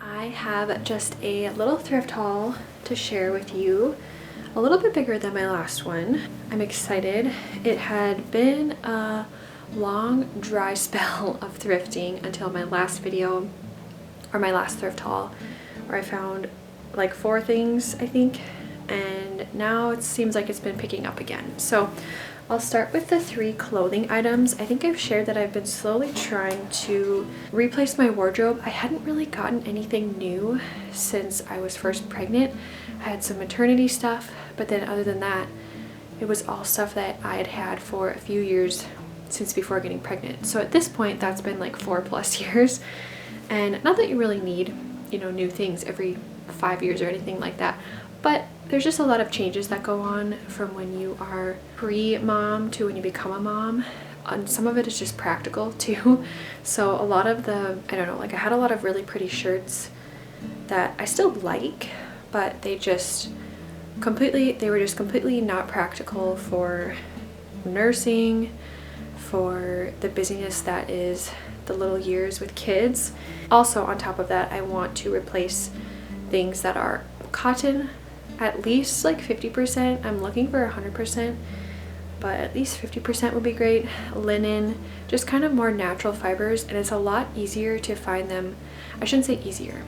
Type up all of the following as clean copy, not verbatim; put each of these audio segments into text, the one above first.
I have just a little thrift haul to share with you, a little bit bigger than my last one. I'm excited. It had been a long dry spell of thrifting until my last video, or my last thrift haul, where I found like 4 things, I think, and now it seems like it's been picking up again. So I'll start with the 3 clothing items. I think I've shared that I've been slowly trying to replace my wardrobe. I hadn't really gotten anything new since I was first pregnant. I had some maternity stuff, but then other than that, it was all stuff that I had had for a few years since before getting pregnant. So at this point, that's been like 4+ years. And not that you really need, you know, new things every 5 years or anything like that, but there's just a lot of changes that go on from when you are pre-mom to when you become a mom. And some of it is just practical too. So a lot of the, I don't know, like I had a lot of really pretty shirts that I still like, but they were just completely not practical for nursing, for the busyness that is the little years with kids. Also, on top of that, I want to replace things that are cotton, at least like 50%. I'm looking for 100%, but at least 50% would be great. Linen, just kind of more natural fibers, and it's a lot easier to find them. I shouldn't say easier.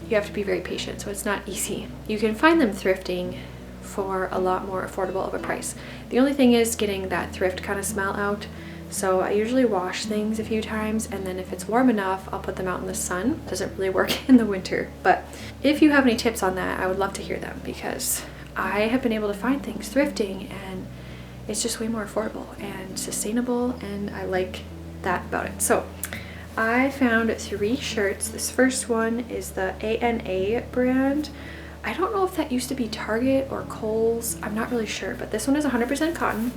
You have to be very patient, so it's not easy. You can find them thrifting for a lot more affordable of a price. The only thing is getting that thrift kind of smell out. So I usually wash things a few times, and then if it's warm enough, I'll put them out in the sun. Doesn't really work in the winter, but if you have any tips on that, I would love to hear them, because I have been able to find things thrifting and it's just way more affordable and sustainable, and I like that about it. So I found 3 shirts. This first one is the ANA brand. I don't know if that used to be Target or Kohl's. I'm not really sure, but this one is 100% cotton.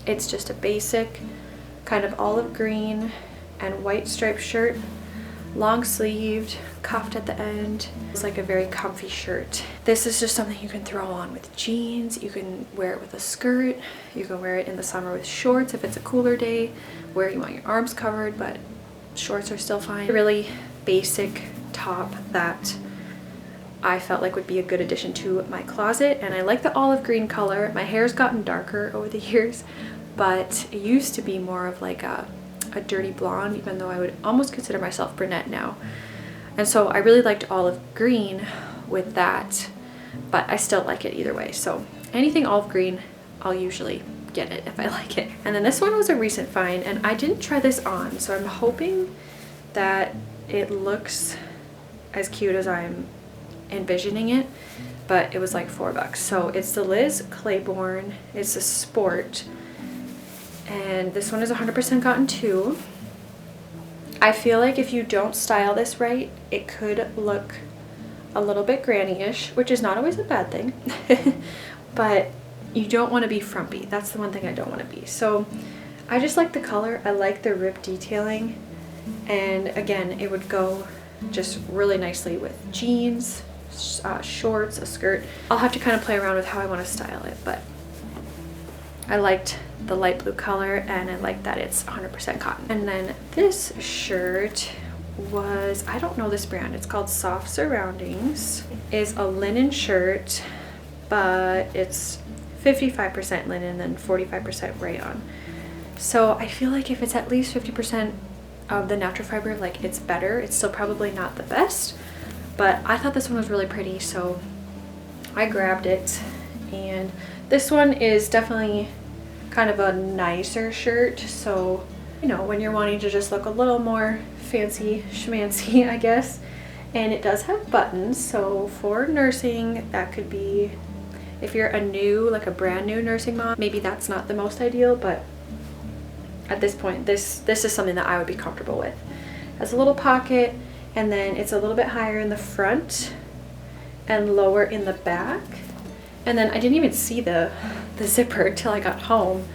It's just a basic kind of olive green and white striped shirt, long sleeved, cuffed at the end. It's like a very comfy shirt. This is just something you can throw on with jeans. You can wear it with a skirt. You can wear it in the summer with shorts if it's a cooler day where you want your arms covered, but shorts are still fine. A really basic top that I felt like would be a good addition to my closet, and I like the olive green color. My hair's gotten darker over the years, but it used to be more of like a dirty blonde, even though I would almost consider myself brunette now. And so I really liked olive green with that, but I still like it either way. So anything olive green, I'll usually get it if I like it. And then this one was a recent find, and I didn't try this on, so I'm hoping that it looks as cute as I'm envisioning it, but it was like $4. So it's the Liz Claiborne. It's a sport, and this one is 100% cotton too. I feel like if you don't style this right, it could look a little bit granny-ish, which is not always a bad thing, but you don't want to be frumpy. That's the one thing I don't want to be. So I just like the color. I like the rib detailing, and again, it would go just really nicely with jeans, shorts, a skirt. I'll have to kind of play around with how I want to style it, but I liked the light blue color, and I like that it's 100% cotton. And then this shirt was, I don't know this brand, it's called Soft Surroundings. Is a linen shirt, but it's 55% linen and 45% rayon. So I feel like if it's at least 50% of the natural fiber, like, it's better. It's still probably not the best, but I thought this one was really pretty, so I grabbed it. And this one is definitely kind of a nicer shirt, so you know, when you're wanting to just look a little more fancy schmancy, I guess. And it does have buttons, so for nursing, that could be, if you're like a brand new nursing mom, maybe that's not the most ideal, but at this point, this is something that I would be comfortable with. It has a little pocket, and then it's a little bit higher in the front and lower in the back. And then I didn't even see the zipper till I got home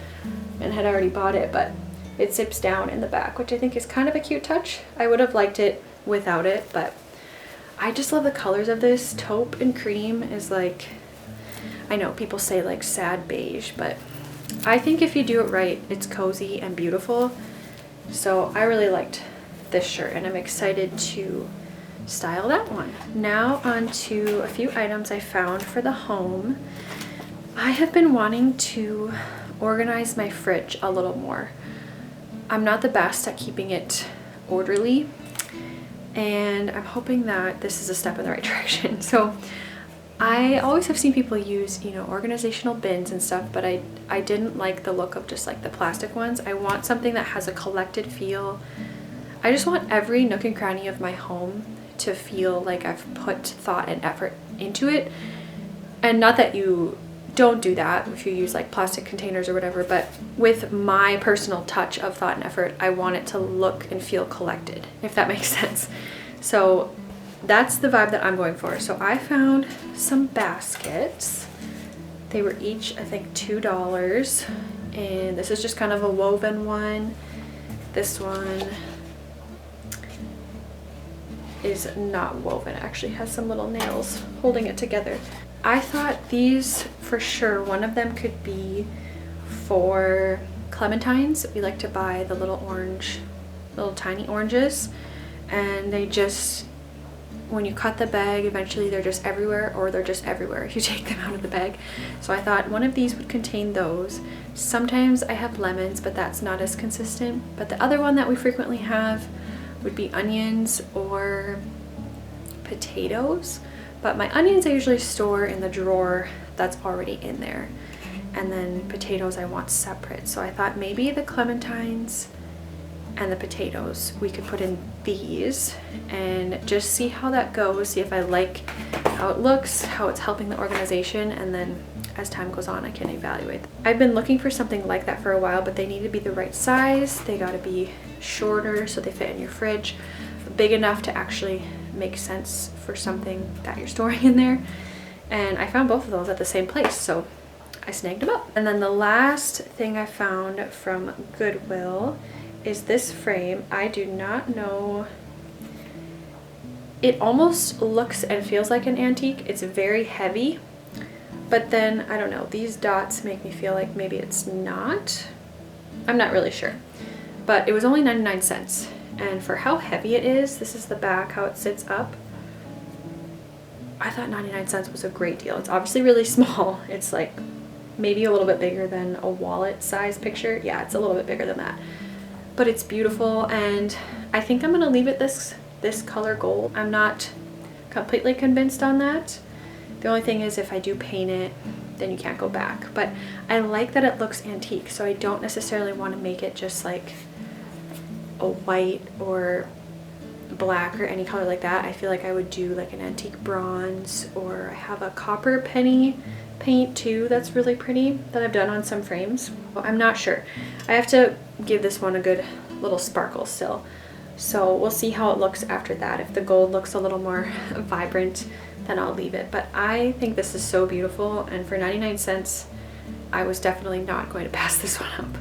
and had already bought it, but it zips down in the back, which I think is kind of a cute touch. I would have liked it without it, but I just love the colors of this. Taupe and cream is like, I know people say like sad beige, but I think if you do it right, it's cozy and beautiful. So I really liked this shirt, and I'm excited to style that one. Now on to a few items I found for the home. I have been wanting to organize my fridge a little more. I'm not the best at keeping it orderly, and I'm hoping that this is a step in the right direction. So I always have seen people use, you know, organizational bins and stuff, but I didn't like the look of just like the plastic ones. I want something that has a collected feel. I just want every nook and cranny of my home to feel like I've put thought and effort into it. And not that you don't do that if you use like plastic containers or whatever, but with my personal touch of thought and effort, I want it to look and feel collected, if that makes sense. So that's the vibe that I'm going for. So I found some baskets. They were each, I think, $2. And this is just kind of a woven one. This one is not woven. It actually has some little nails holding it together. I thought these, for sure, one of them could be for clementines. We like to buy the little orange, little tiny oranges. And they just, when you cut the bag, eventually they're just everywhere, or they're just everywhere if you take them out of the bag. So I thought one of these would contain those. Sometimes I have lemons, but that's not as consistent. But the other one that we frequently have would be onions or potatoes. But my onions I usually store in the drawer that's already in there. And then potatoes I want separate. So I thought maybe the clementines and the potatoes we could put in these and just see how that goes, see if I like how it looks, how it's helping the organization, and then as time goes on I can evaluate. I've been looking for something like that for a while, but they need to be the right size. They got to be shorter so they fit in your fridge, big enough to actually make sense for something that you're storing in there. And I found both of those at the same place, so I snagged them up. And then the last thing I found from Goodwill is this frame. I do not know, it almost looks and feels like an antique. It's very heavy, but then I don't know, these dots make me feel like maybe it's not. I'm not really sure, but it was only 99 cents. And for how heavy it is, this is the back, how it sits up. I thought 99 cents was a great deal. It's obviously really small. It's like maybe a little bit bigger than a wallet size picture. Yeah, it's a little bit bigger than that. But it's beautiful, and I think I'm gonna leave it this color gold. I'm not completely convinced on that. The only thing is if I do paint it, then you can't go back. But I like that it looks antique, so I don't necessarily want to make it just like a white or black or any color like that. I feel like I would do like an antique bronze, or I have a copper penny paint too that's really pretty that I've done on some frames. Well, I'm not sure. I have to give this one a good little sparkle still. So we'll see how it looks after that. If the gold looks a little more vibrant, then I'll leave it. But I think this is so beautiful, and for 99 cents, I was definitely not going to pass this one up.